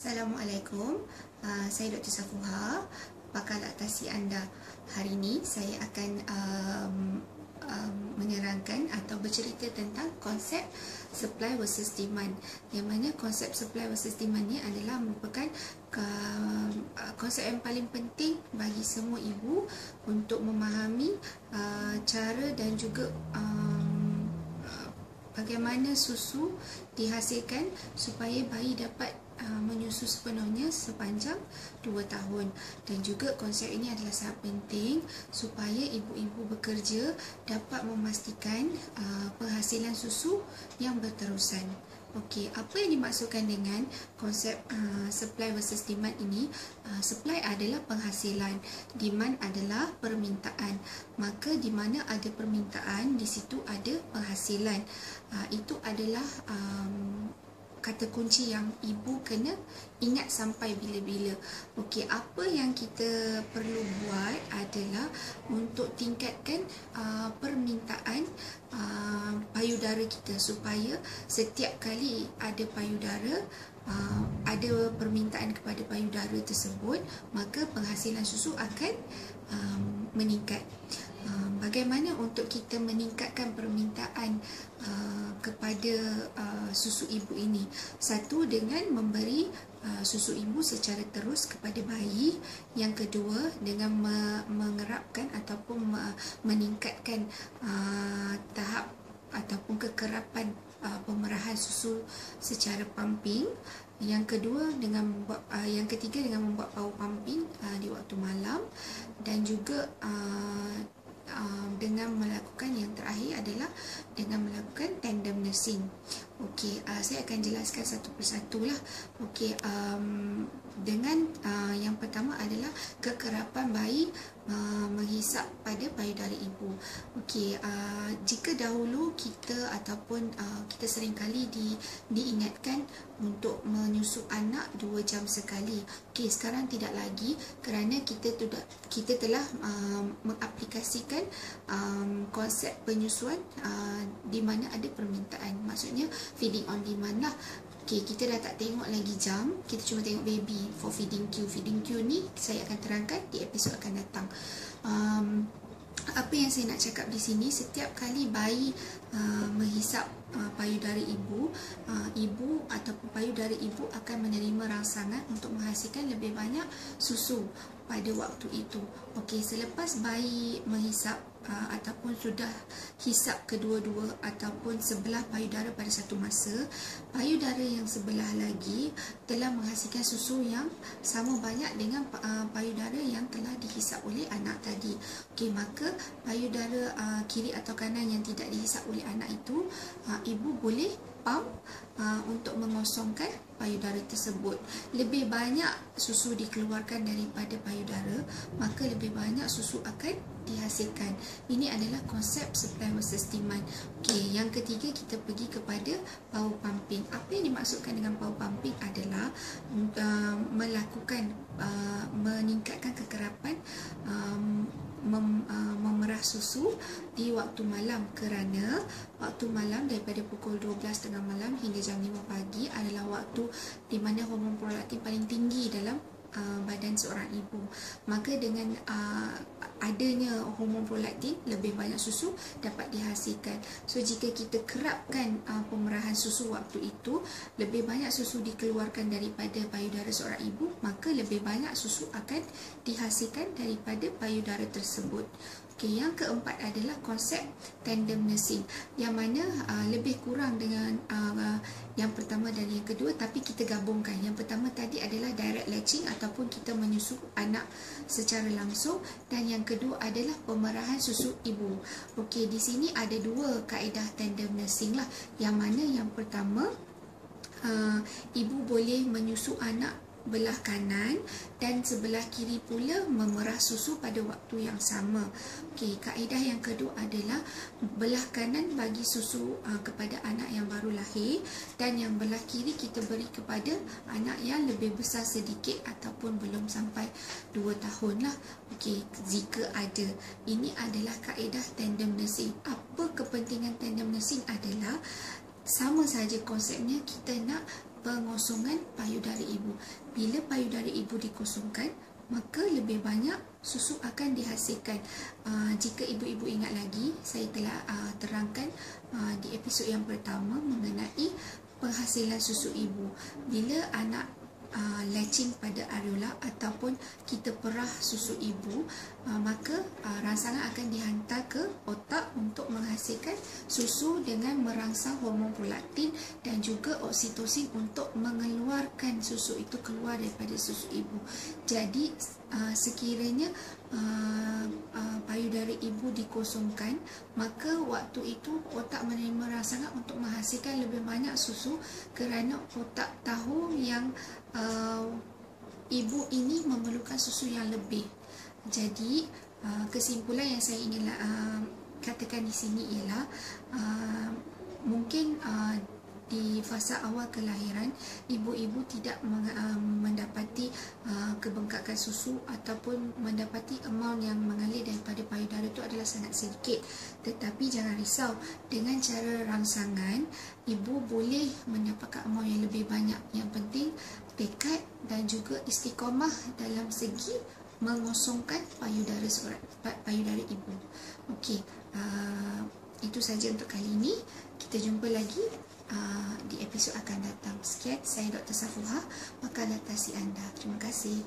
Assalamualaikum, saya Dr. Safuha, pakar laktasi anda. Hari ini saya akan menerangkan atau bercerita tentang konsep supply versus demand. Yang mana konsep supply versus demand ni adalah merupakan konsep yang paling penting bagi semua ibu untuk memahami cara dan juga bagaimana susu dihasilkan supaya bayi dapat menyusu sepenuhnya sepanjang 2 tahun. Dan juga konsep ini adalah sangat penting supaya ibu-ibu bekerja dapat memastikan penghasilan susu yang berterusan. Okey, apa yang dimaksudkan dengan konsep supply versus demand ini? Supply adalah penghasilan, demand adalah permintaan. Maka di mana ada permintaan, di situ ada penghasilan. Itu adalah kata kunci yang ibu kena ingat sampai bila-bila. Okey, apa yang kita perlu buat adalah untuk tingkatkan permintaan payudara kita supaya setiap kali ada payudara, ada permintaan kepada payudara tersebut, maka penghasilan susu akan meningkat. Bagaimana untuk kita meningkatkan permintaan kepada susu ibu ini? Satu, dengan memberi susu ibu secara terus kepada bayi. Yang kedua, dengan mengerapkan ataupun meningkatkan tahap ataupun kekerapan pemerahan susu secara pumping. Yang kedua, yang ketiga dengan membuat power pumping di waktu malam. Dan juga dengan melakukan, yang terakhir adalah dengan melakukan tandem nursing. Okey, saya akan jelaskan satu persatu lah. Okey, dengan yang pertama adalah kekerapan bayi menghisap pada payudara ibu. Okey, jika dahulu kita ataupun kita seringkali diingatkan untuk menyusu anak 2 jam sekali. Okey, sekarang tidak lagi kerana kita telah mengaplikasikan konsep penyusuan di mana ada permintaan. Maksudnya feeding on demand lah. Okay, kita dah tak tengok lagi jam, kita cuma tengok baby for feeding Q. Feeding Q ni saya akan terangkan di episod akan datang. Apa yang saya nak cakap di sini, setiap kali bayi menghisap payudara ibu, ibu ataupun payudara ibu akan menerima rangsangan untuk menghasilkan lebih banyak susu pada waktu itu. Okey, selepas bayi menghisap ataupun sudah hisap kedua-dua ataupun sebelah payudara pada satu masa, payudara yang sebelah lagi telah menghasilkan susu yang sama banyak dengan payudara yang telah dihisap oleh anak tadi. Okey, maka payudara kiri atau kanan yang tidak dihisap oleh anak itu, ibu boleh pump untuk mengosongkan payudara tersebut. Lebih banyak susu dikeluarkan daripada payudara, maka lebih banyak susu akan dihasilkan. Ini adalah konsep supply versus demand. Okey, yang ketiga kita pergi kepada power pumping. Apa yang dimaksudkan dengan power pumping adalah melakukan meningkatkan kekerapan memerah susu di waktu malam, kerana waktu malam daripada pukul 12 tengah malam hingga jam 5 pagi adalah waktu di mana hormon prolaktin paling tinggi dalam badan seorang ibu. Maka dengan adanya hormon prolaktin, lebih banyak susu dapat dihasilkan. So jika kita kerapkan pemerahan susu waktu itu, lebih banyak susu dikeluarkan daripada payudara seorang ibu, maka lebih banyak susu akan dihasilkan daripada payudara tersebut. Okey, yang keempat adalah konsep tandem nursing, yang mana lebih kurang dengan yang pertama dan yang kedua, tapi kita gabungkan. Yang pertama tadi adalah direct latching ataupun kita menyusu anak secara langsung, dan yang kedua adalah pemerahan susu ibu. Okey, di sini ada dua kaedah tandem nursing lah. Yang mana yang pertama, ibu boleh menyusu anak belah kanan dan sebelah kiri pula memerah susu pada waktu yang sama. Okey, kaedah yang kedua adalah belah kanan bagi susu kepada anak yang baru lahir, dan yang belah kiri kita beri kepada anak yang lebih besar sedikit ataupun belum sampai 2 tahun lah. Okey, jika ada. Ini adalah kaedah tandem nursing. Apa kepentingan tandem nursing adalah sama saja konsepnya, kita nak pengosongan payudara ibu. Bila payudara ibu dikosongkan, maka lebih banyak susu akan dihasilkan. Jika ibu-ibu ingat lagi, saya telah terangkan di episod yang pertama mengenai penghasilan susu ibu. Bila anak latching pada areola ataupun kita perah susu ibu, maka rangsangan akan dihantar ke otak untuk menghasilkan susu dengan merangsang hormon prolaktin dan juga oksitosin untuk mengeluarkan susu itu keluar daripada susu ibu. Jadi sekiranya payudara ibu dikosongkan, maka waktu itu otak menerima rangsangan untuk menghasilkan lebih banyak susu kerana otak tahu yang ibu ini memerlukan susu yang lebih. Jadi kesimpulan yang saya ingin katakan di sini ialah mungkin di fasa awal kelahiran ibu-ibu tidak mendapati kebengkakan susu ataupun mendapati amount yang mengalir daripada payudara itu adalah sangat sedikit. Tetapi jangan risau, dengan cara rangsangan ibu boleh mendapatkan amount yang lebih banyak. Yang penting tekad dan juga istiqamah dalam segi mengosongkan payudara ibu. Okey, itu saja untuk kali ini. Kita jumpa lagi di episod akan datang. Sekian, saya Dr. Safuha, pakar laktasi anda. Terima kasih.